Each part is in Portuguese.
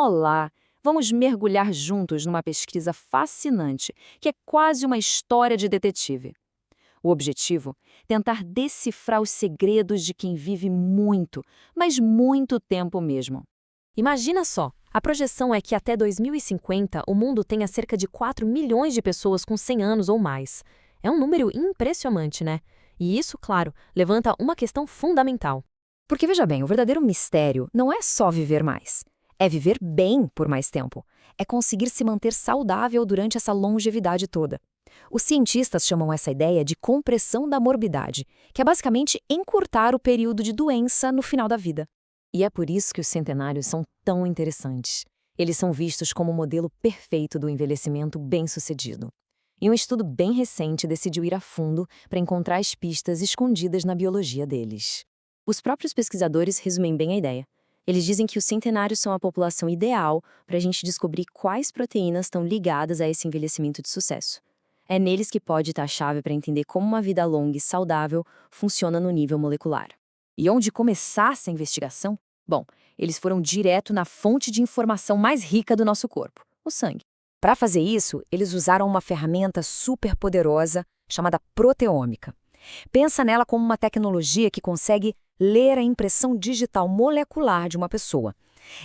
Olá! Vamos mergulhar juntos numa pesquisa fascinante, que é quase uma história de detetive. O objetivo? Tentar decifrar os segredos de quem vive muito, mas muito tempo mesmo. Imagina só, a projeção é que até 2050 o mundo tenha cerca de 4 milhões de pessoas com 100 anos ou mais. É um número impressionante, né? E isso, claro, levanta uma questão fundamental. Porque veja bem, o verdadeiro mistério não é só viver mais. É viver bem por mais tempo. É conseguir se manter saudável durante essa longevidade toda. Os cientistas chamam essa ideia de compressão da morbidade, que é basicamente encurtar o período de doença no final da vida. E é por isso que os centenários são tão interessantes. Eles são vistos como o modelo perfeito do envelhecimento bem-sucedido. E um estudo bem recente decidiu ir a fundo para encontrar as pistas escondidas na biologia deles. Os próprios pesquisadores resumem bem a ideia. Eles dizem que os centenários são a população ideal para a gente descobrir quais proteínas estão ligadas a esse envelhecimento de sucesso. É neles que pode estar a chave para entender como uma vida longa e saudável funciona no nível molecular. E onde começar essa investigação? Bom, eles foram direto na fonte de informação mais rica do nosso corpo, o sangue. Para fazer isso, eles usaram uma ferramenta super poderosa chamada proteômica. Pensa nela como uma tecnologia que consegue ler a impressão digital molecular de uma pessoa.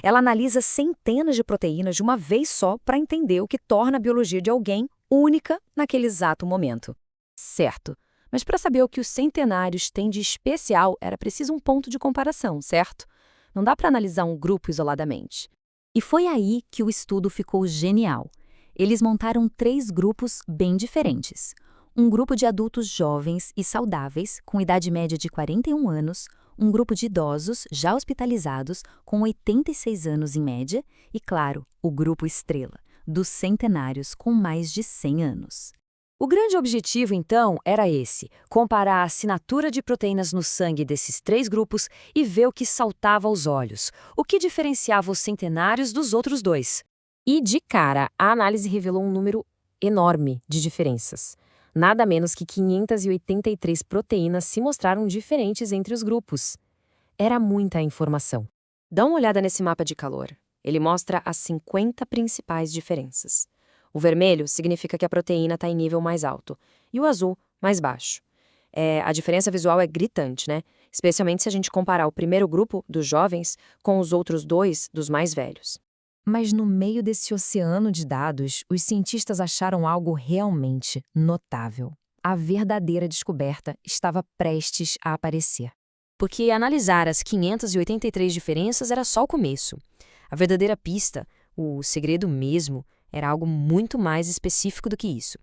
Ela analisa centenas de proteínas de uma vez só para entender o que torna a biologia de alguém única naquele exato momento. Certo, mas para saber o que os centenários têm de especial, era preciso um ponto de comparação, certo? Não dá para analisar um grupo isoladamente. E foi aí que o estudo ficou genial. Eles montaram 3 grupos bem diferentes. Um grupo de adultos jovens e saudáveis, com idade média de 41 anos, um grupo de idosos já hospitalizados, com 86 anos em média, e, claro, o grupo estrela, dos centenários com mais de 100 anos. O grande objetivo, então, era esse: comparar a assinatura de proteínas no sangue desses 3 grupos e ver o que saltava aos olhos, o que diferenciava os centenários dos outros 2. E, de cara, a análise revelou um número enorme de diferenças. Nada menos que 583 proteínas se mostraram diferentes entre os grupos. Era muita informação. Dá uma olhada nesse mapa de calor. Ele mostra as 50 principais diferenças. O vermelho significa que a proteína está em nível mais alto, e o azul, mais baixo. A diferença visual é gritante, né? Especialmente se a gente comparar o primeiro grupo, dos jovens, com os outros 2, dos mais velhos. Mas no meio desse oceano de dados, os cientistas acharam algo realmente notável. A verdadeira descoberta estava prestes a aparecer. Porque analisar as 583 diferenças era só o começo. A verdadeira pista, o segredo mesmo, era algo muito mais específico do que isso.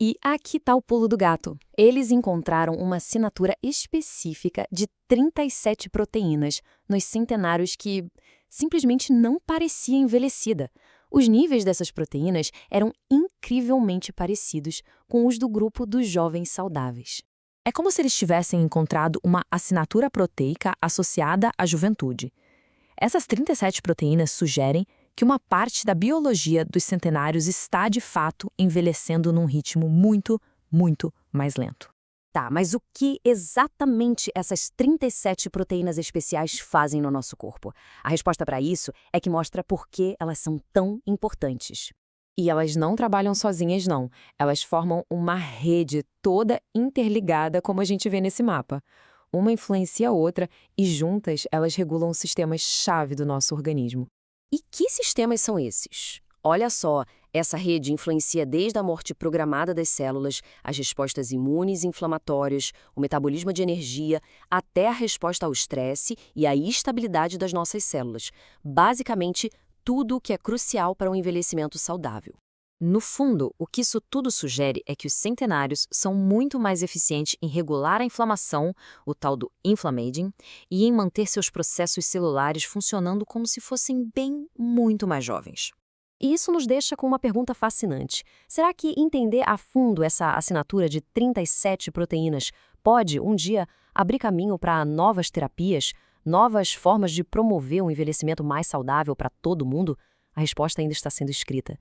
E aqui está o pulo do gato. Eles encontraram uma assinatura específica de 37 proteínas nos centenários que simplesmente não parecia envelhecida. Os níveis dessas proteínas eram incrivelmente parecidos com os do grupo dos jovens saudáveis. É como se eles tivessem encontrado uma assinatura proteica associada à juventude. Essas 37 proteínas sugerem que uma parte da biologia dos centenários está, de fato, envelhecendo num ritmo muito, muito mais lento. Tá, mas o que exatamente essas 37 proteínas especiais fazem no nosso corpo? A resposta para isso é que mostra por que elas são tão importantes. E elas não trabalham sozinhas, não. Elas formam uma rede toda interligada, como a gente vê nesse mapa. Uma influencia a outra e juntas elas regulam sistemas-chave do nosso organismo. E que sistemas são esses? Olha só, essa rede influencia desde a morte programada das células, as respostas imunes e inflamatórias, o metabolismo de energia, até a resposta ao estresse e a estabilidade das nossas células. Basicamente, tudo o que é crucial para um envelhecimento saudável. No fundo, o que isso tudo sugere é que os centenários são muito mais eficientes em regular a inflamação, o tal do inflammaging, e em manter seus processos celulares funcionando como se fossem bem muito mais jovens. E isso nos deixa com uma pergunta fascinante. Será que entender a fundo essa assinatura de 37 proteínas pode, um dia, abrir caminho para novas terapias, novas formas de promover um envelhecimento mais saudável para todo mundo? A resposta ainda está sendo escrita.